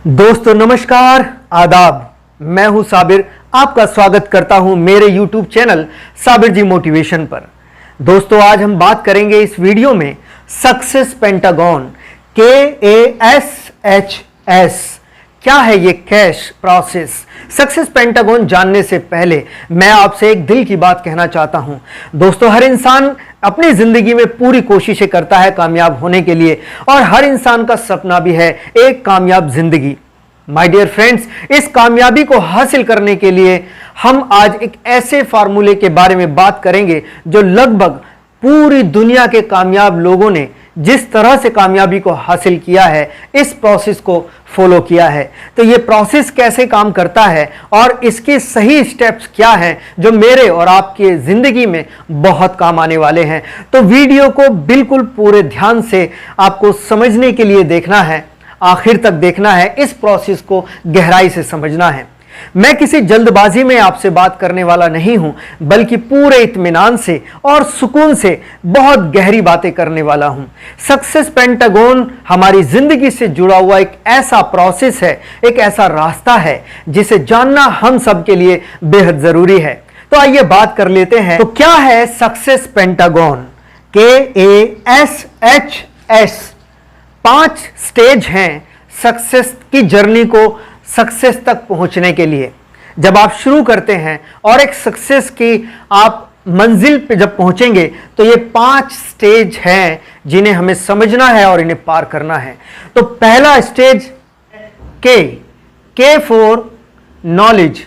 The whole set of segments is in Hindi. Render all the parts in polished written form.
दोस्तों नमस्कार, आदाब। मैं हूं साबिर, आपका स्वागत करता हूं मेरे YouTube चैनल साबिर जी मोटिवेशन पर। दोस्तों आज हम बात करेंगे इस वीडियो में सक्सेस पेंटागन, KASHS। क्या है ये कैश प्रोसेस? सक्सेस पेंटागन जानने से पहले मैं आपसे एक दिल की बात कहना चाहता हूं। दोस्तों हर इंसान अपनी जिंदगी में पूरी कोशिशें करता है कामयाब होने के लिए, और हर इंसान का सपना भी है एक कामयाब जिंदगी। माय डियर फ्रेंड्स, इस कामयाबी को हासिल करने के लिए हम आज एक ऐसे फार्मूले के बारे में बात करेंगे जो लगभग पूरी दुनिया के कामयाब लोगों ने जिस तरह से कामयाबी को हासिल किया है, इस प्रोसेस को फॉलो किया है। तो ये प्रोसेस कैसे काम करता है और इसके सही स्टेप्स क्या हैं जो मेरे और आपके जिंदगी में बहुत काम आने वाले हैं। तो वीडियो को बिल्कुल पूरे ध्यान से आपको समझने के लिए देखना है, आखिर तक देखना है, इस प्रोसेस को गहराई से समझना है। मैं किसी जल्दबाजी में आपसे बात करने वाला नहीं हूं, बल्कि पूरे इत्मीनान से और सुकून से बहुत गहरी बातें करने वाला हूं। सक्सेस पेंटागन हमारी जिंदगी से जुड़ा हुआ एक ऐसा प्रोसेस है, एक ऐसा रास्ता है जिसे जानना हम सब के लिए बेहद जरूरी है। तो आइए बात कर लेते हैं। तो क्या है सक्सेस पेंटागन? KASHS 5 स्टेज हैं सक्सेस की जर्नी को सक्सेस तक पहुंचने के लिए। जब आप शुरू करते हैं और एक सक्सेस की आप मंजिल पे जब पहुंचेंगे तो ये 5 स्टेज हैं जिन्हें हमें समझना है और इन्हें पार करना है। तो पहला स्टेज K फॉर नॉलेज,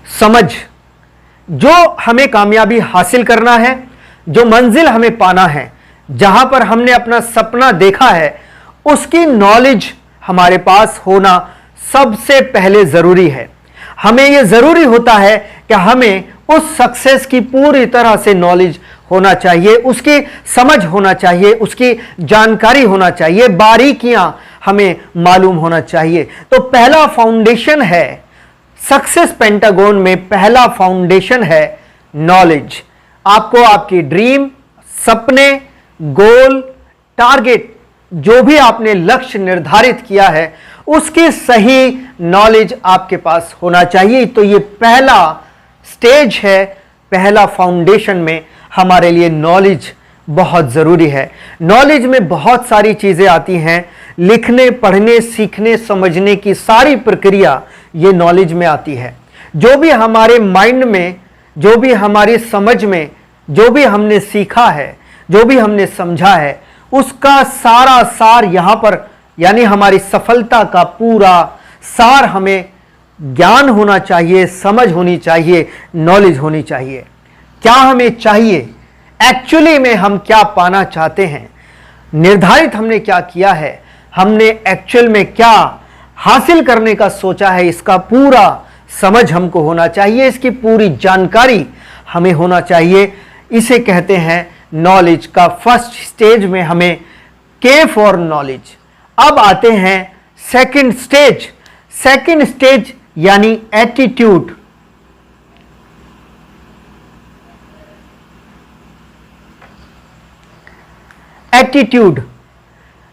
समझ। जो हमें कामयाबी हासिल करना है, जो मंजिल हमें पाना है, जहां पर हमने अपना सपना देखा है, उसकी नॉलेज हमारे पास होना सबसे पहले जरूरी है। हमें यह जरूरी होता है कि हमें उस सक्सेस की पूरी तरह से नॉलेज होना चाहिए, उसकी समझ होना चाहिए, उसकी जानकारी होना चाहिए, बारीकियां हमें मालूम होना चाहिए। तो पहला फाउंडेशन है सक्सेस पेंटागन में, पहला फाउंडेशन है नॉलेज। आपको आपकी ड्रीम, सपने, गोल, टारगेट, जो भी आपने लक्ष्य निर्धारित किया है, उसकी सही नॉलेज आपके पास होना चाहिए। तो ये पहला स्टेज है, पहला फाउंडेशन में हमारे लिए नॉलेज बहुत जरूरी है। नॉलेज में बहुत सारी चीजें आती हैं, लिखने, पढ़ने, सीखने, समझने की सारी प्रक्रिया ये नॉलेज में आती है। जो भी हमारे माइंड में, जो भी हमारी समझ में, जो भी हमने सीखा है, जो भी हमने समझा है, उसका सारा सार यहां पर, यानी हमारी सफलता का पूरा सार हमें ज्ञान होना चाहिए, समझ होनी चाहिए, नॉलेज होनी चाहिए। क्या हमें चाहिए, एक्चुअली में हम क्या पाना चाहते हैं, निर्धारित हमने क्या किया है, हमने एक्चुअल में क्या हासिल करने का सोचा है, इसका पूरा समझ हमको होना चाहिए, इसकी पूरी जानकारी हमें होना चाहिए। इसे कहते हैं नॉलेज का फर्स्ट स्टेज में हमें K फॉर नॉलेज। अब आते हैं सेकंड स्टेज। सेकंड स्टेज यानी एटीट्यूड।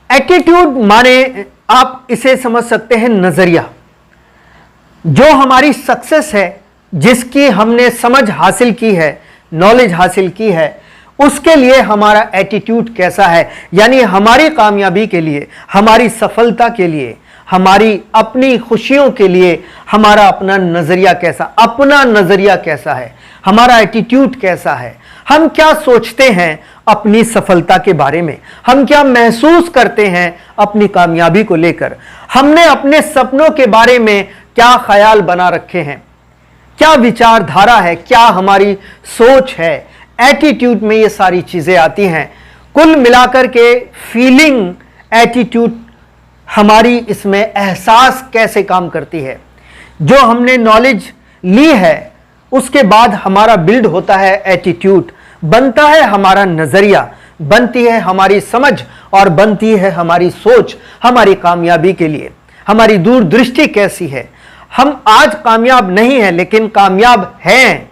एटीट्यूड माने आप इसे समझ सकते हैं नजरिया। जो हमारी सक्सेस है, जिसकी हमने समझ हासिल की है, नॉलेज हासिल की है, उसके लिए हमारा एटीट्यूड कैसा है, यानी हमारी कामयाबी के लिए, हमारी सफलता के लिए, हमारी अपनी खुशियों के लिए हमारा अपना नजरिया कैसा, अपना नजरिया कैसा है, हमारा एटीट्यूड कैसा है, हम क्या सोचते हैं अपनी सफलता के बारे में, हम क्या महसूस करते हैं अपनी कामयाबी को लेकर, हमने अपने सपनों के बारे में क्या ख्याल बना रखे हैं, क्या विचारधारा है, क्या हमारी सोच है। एटीट्यूड में ये सारी चीजें आती हैं। कुल मिलाकर के फीलिंग, एटीट्यूड, हमारी इसमें एहसास कैसे काम करती है। जो हमने नॉलेज ली है, उसके बाद हमारा बिल्ड होता है एटीट्यूड, बनता है हमारा नजरिया, बनती है हमारी समझ और बनती है हमारी सोच। हमारी कामयाबी के लिए हमारी दूरदृष्टि कैसी है, हम आज कामयाब नहीं हैं लेकिन कामयाब हैं,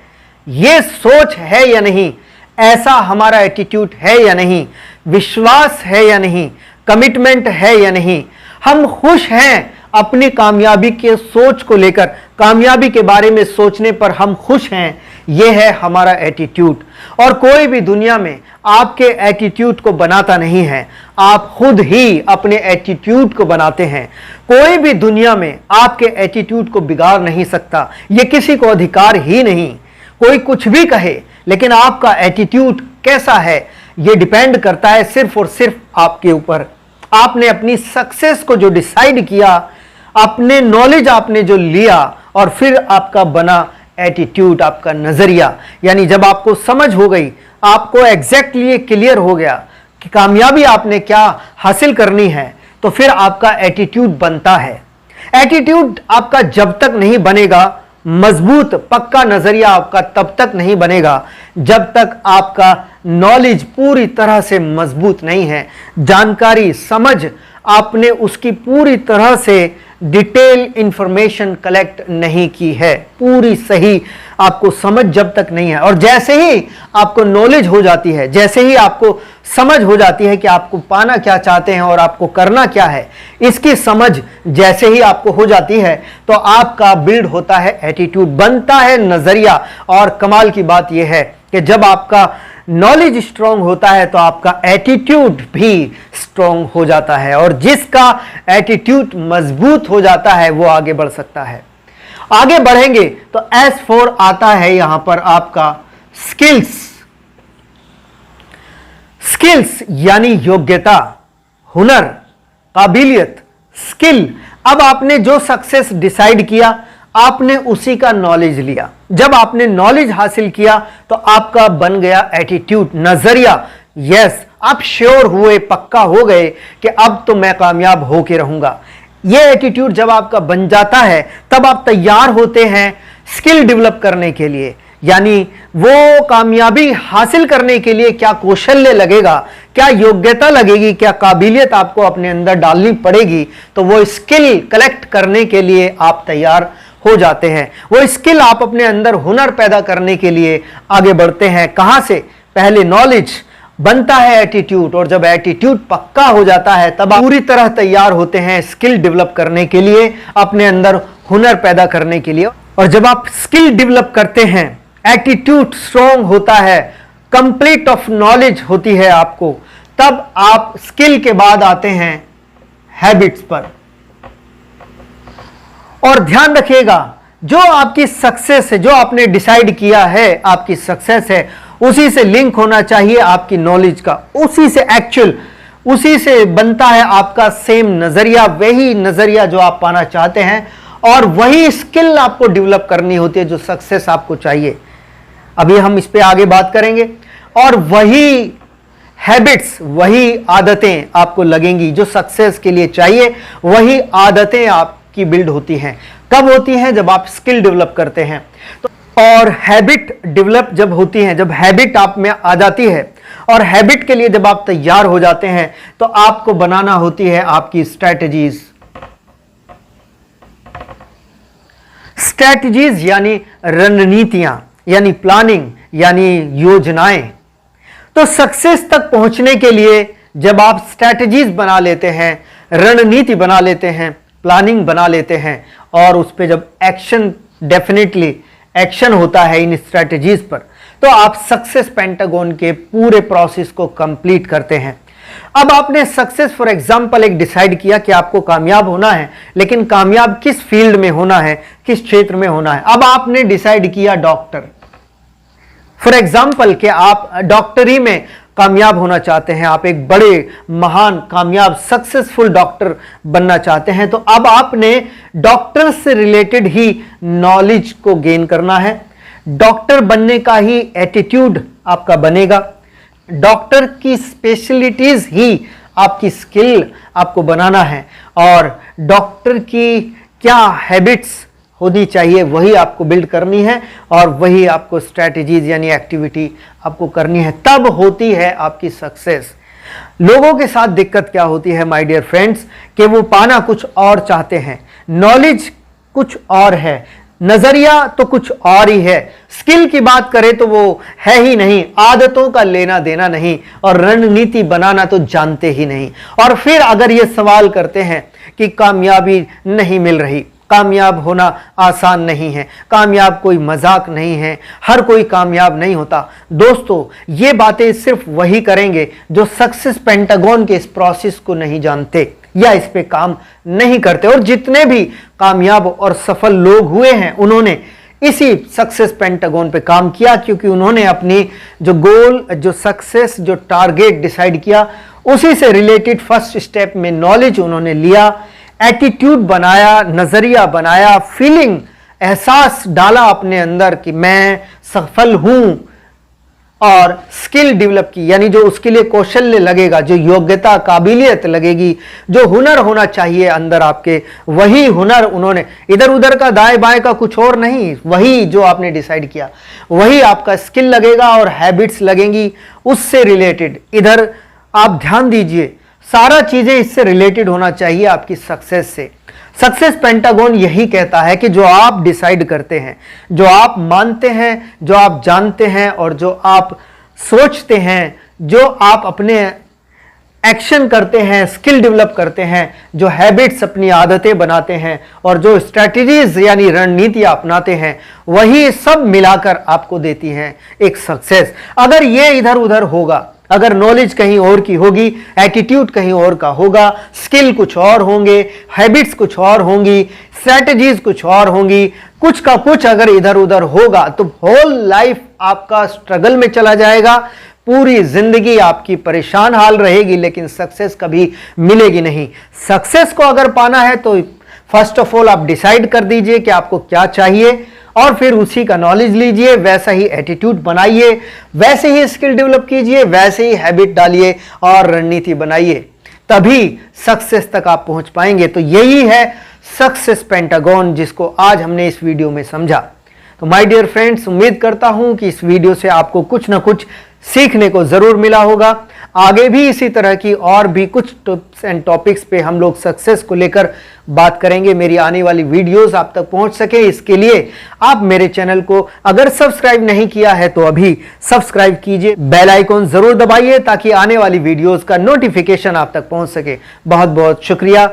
ये सोच है या नहीं, ऐसा हमारा एटीट्यूड है या नहीं। विश्वास है या नहीं, कमिटमेंट है या नहीं, हम खुश हैं अपनी कामयाबी के सोच को लेकर, कामयाबी के बारे में सोचने पर हम खुश हैं, यह है हमारा एटीट्यूड। और कोई भी दुनिया में आपके एटीट्यूड को बनाता नहीं है, आप खुद ही अपने एटीट्यूड को बनाते हैं। कोई भी दुनिया में आपके एटीट्यूड को बिगाड़ नहीं सकता, यह किसी को अधिकार ही नहीं। कोई कुछ भी कहे, लेकिन आपका एटीट्यूड कैसा है यह डिपेंड करता है सिर्फ और सिर्फ आपके ऊपर। आपने अपनी सक्सेस को जो डिसाइड किया, अपने नॉलेज आपने जो लिया, और फिर आपका बना एटीट्यूड, आपका नजरिया। यानी जब आपको समझ हो गई, आपको एग्जैक्टली क्लियर हो गया कि कामयाबी आपने क्या हासिल करनी है, तो फिर आपका एटीट्यूड बनता है। एटीट्यूड आपका जब तक नहीं बनेगा मजबूत, पक्का नजरिया आपका तब तक नहीं बनेगा जब तक आपका नॉलेज पूरी तरह से मजबूत नहीं है। जानकारी, समझ आपने उसकी पूरी तरह से डिटेल इंफॉर्मेशन कलेक्ट नहीं की है, पूरी सही आपको समझ जब तक नहीं है। और जैसे ही आपको नॉलेज हो जाती है, जैसे ही आपको समझ हो जाती है कि आपको पाना क्या चाहते हैं और आपको करना क्या है, इसकी समझ जैसे ही आपको हो जाती है, तो आपका बिल्ड होता है एटीट्यूड, बनता है नजरिया। और कमाल की बात यह है कि जब आपका नॉलेज स्ट्रांग होता है तो आपका एटीट्यूड भी स्ट्रांग हो जाता है, और जिसका एटीट्यूड मजबूत हो जाता है वो आगे बढ़ सकता है। आगे बढ़ेंगे तो S4 आता है यहां पर आपका स्किल्स। स्किल्स यानी योग्यता, हुनर, काबिलियत, स्किल। अब आपने जो सक्सेस डिसाइड किया, आपने उसी का नॉलेज लिया। जब आपने नॉलेज हासिल किया तो आपका बन गया एटीट्यूड, नजरिया। यस, आप श्योर हुए, पक्का हो गए कि अब तो मैं कामयाब होके रहूंगा। यह एटीट्यूड जब आपका बन जाता है, तब आप तैयार होते हैं स्किल डेवलप करने के लिए। यानी वो कामयाबी हासिल करने के लिए क्या कौशल्य लगेगा, क्या योग्यता लगेगी, क्या काबिलियत आपको अपने अंदर डालनी पड़ेगी, तो वो स्किल कलेक्ट करने के लिए आप तैयार हो जाते हैं। वो स्किल आप अपने अंदर हुनर पैदा करने के लिए आगे बढ़ते हैं। कहां से? पहले नॉलेज, बनता है एटीट्यूड, और जब एटीट्यूड पक्का हो जाता है तब आप पूरी तरह तैयार होते हैं स्किल डेवलप करने के लिए, अपने अंदर हुनर पैदा करने के लिए। और जब आप स्किल डेवलप करते हैं, एटीट्यूड स्ट्रॉन्ग होता है, कंप्लीट ऑफ नॉलेज होती है आपको, तब आप स्किल के बाद आते हैं हैबिट्स पर। और ध्यान रखिएगा, जो आपकी सक्सेस है, जो आपने डिसाइड किया है आपकी सक्सेस है, उसी से लिंक होना चाहिए आपकी नॉलेज का, उसी से एक्चुअल, उसी से बनता है आपका सेम नजरिया, वही नजरिया जो आप पाना चाहते हैं, और वही स्किल आपको डेवलप करनी होती है जो सक्सेस आपको चाहिए। अभी हम इस पे आगे बात करेंगे। और वही हैबिट्स, वही आदतें आपको लगेंगी जो सक्सेस के लिए चाहिए, वही आदतें आपकी बिल्ड होती हैं। कब होती हैं? जब आप स्किल डेवलप करते हैं। तो और हैबिट डेवलप जब होती है, जब हैबिट आप में आ जाती है, और हैबिट के लिए जब आप तैयार हो जाते हैं, तो आपको बनाना होती है आपकी स्ट्रैटेजीज। स्ट्रैटेजीज यानी रणनीतियां, यानी प्लानिंग, यानी योजनाएं। तो सक्सेस तक पहुंचने के लिए जब आप स्ट्रैटेजीज बना लेते हैं, रणनीति बना लेते हैं, प्लानिंग बना लेते हैं, और उस पे जब एक्शन, डेफिनेटली एक्शन होता है इन स्ट्रैटेजीज पर, तो आप सक्सेस पेंटागन के पूरे प्रोसेस को कंप्लीट करते हैं। अब आपने सक्सेस फॉर एग्जांपल एक डिसाइड किया कि आपको कामयाब होना है, लेकिन कामयाब किस फील्ड में होना है, किस क्षेत्र में होना है। अब आपने डिसाइड किया डॉक्टर, फॉर एग्जांपल कि आप डॉक्टरी में कामयाब होना चाहते हैं, आप एक बड़े महान कामयाब सक्सेसफुल डॉक्टर बनना चाहते हैं, तो अब आपने डॉक्टर से रिलेटेड ही नॉलेज को गेन करना है। डॉक्टर बनने का ही एटीट्यूड आपका बनेगा, डॉक्टर की स्पेशलिटीज ही आपकी स्किल आपको बनाना है, और डॉक्टर की क्या हैबिट्स होनी चाहिए वही आपको बिल्ड करनी है, और वही आपको स्ट्रैटेजीज यानी एक्टिविटी आपको करनी है। तब होती है आपकी सक्सेस। लोगों के साथ दिक्कत क्या होती है माय डियर फ्रेंड्स, कि वो पाना कुछ और चाहते हैं, नॉलेज कुछ और है, नजरिया तो कुछ और ही है, स्किल की बात करें तो वो है ही नहीं, आदतों का लेना देना नहीं, और रणनीति बनाना तो जानते ही नहीं। और फिर अगर ये सवाल करते हैं कि कामयाबी नहीं मिल रही, कामयाब होना आसान नहीं है, कामयाब कोई मजाक नहीं है, हर कोई कामयाब नहीं होता। दोस्तों, ये बातें सिर्फ वही करेंगे जो सक्सेस पेंटागन के इस प्रोसेस को नहीं जानते या इस पे काम नहीं करते। और जितने भी कामयाब और सफल लोग हुए हैं, उन्होंने इसी सक्सेस पेंटागन पे काम किया, क्योंकि उन्होंने अपनी जो गोल, जो सक्सेस, जो टारगेट डिसाइड किया, उसी से रिलेटेड फर्स्ट स्टेप में नॉलेज उन्होंने लिया, एटीट्यूड बनाया, नजरिया बनाया, फीलिंग, एहसास डाला अपने अंदर कि मैं सफल हूं, और स्किल डेवलप की, यानी जो उसके लिए कौशल्य लगेगा, जो योग्यता, काबिलियत लगेगी, जो हुनर होना चाहिए अंदर आपके, वही हुनर उन्होंने, इधर उधर का दाएं बाएं का कुछ और नहीं, वही जो आपने डिसाइड किया वही आपका स्किल लगेगा और हैबिट्स लगेंगी उससे रिलेटेड। इधर आप ध्यान दीजिए, सारा चीजें इससे रिलेटेड होना चाहिए आपकी सक्सेस से। सक्सेस पेंटागन यही कहता है कि जो आप डिसाइड करते हैं, जो आप मानते हैं, जो आप जानते हैं, और जो आप सोचते हैं, जो आप अपने एक्शन करते हैं, स्किल डेवलप करते हैं, जो हैबिट्स, अपनी आदतें बनाते हैं, और जो स्ट्रैटेजीज यानी रणनीतियां अपनाते हैं, वही सब मिलाकर आपको देती हैं एक सक्सेस। अगर ये इधर उधर होगा, अगर नॉलेज कहीं और की होगी, एटीट्यूड कहीं और का होगा, स्किल कुछ और होंगे, हैबिट्स कुछ और होंगी, स्ट्रैटेजीज कुछ और होंगी, कुछ का कुछ अगर इधर उधर होगा, तो होल लाइफ आपका स्ट्रगल में चला जाएगा, पूरी जिंदगी आपकी परेशान हाल रहेगी, लेकिन सक्सेस कभी मिलेगी नहीं। सक्सेस को अगर पाना है तो फर्स्ट ऑफ ऑल आप डिसाइड कर दीजिए कि आपको क्या चाहिए, और फिर उसी का नॉलेज लीजिए, वैसा ही एटीट्यूड बनाइए, वैसे ही स्किल डेवलप कीजिए, वैसे ही हैबिट डालिए और रणनीति बनाइए, तभी सक्सेस तक आप पहुंच पाएंगे। तो यही है सक्सेस पेंटागन, जिसको आज हमने इस वीडियो में समझा। तो माय डियर फ्रेंड्स, उम्मीद करता हूं कि इस वीडियो से आपको कुछ ना कुछ सीखने को जरूर मिला होगा। आगे भी इसी तरह की और भी कुछ टिप्स एंड टॉपिक्स पे हम लोग सक्सेस को लेकर बात करेंगे। मेरी आने वाली वीडियोस आप तक पहुंच सके, इसके लिए आप मेरे चैनल को अगर सब्सक्राइब नहीं किया है तो अभी सब्सक्राइब कीजिए, बेल आइकॉन जरूर दबाइए ताकि आने वाली वीडियोस का नोटिफिकेशन आप तक पहुंच सके। बहुत बहुत शुक्रिया।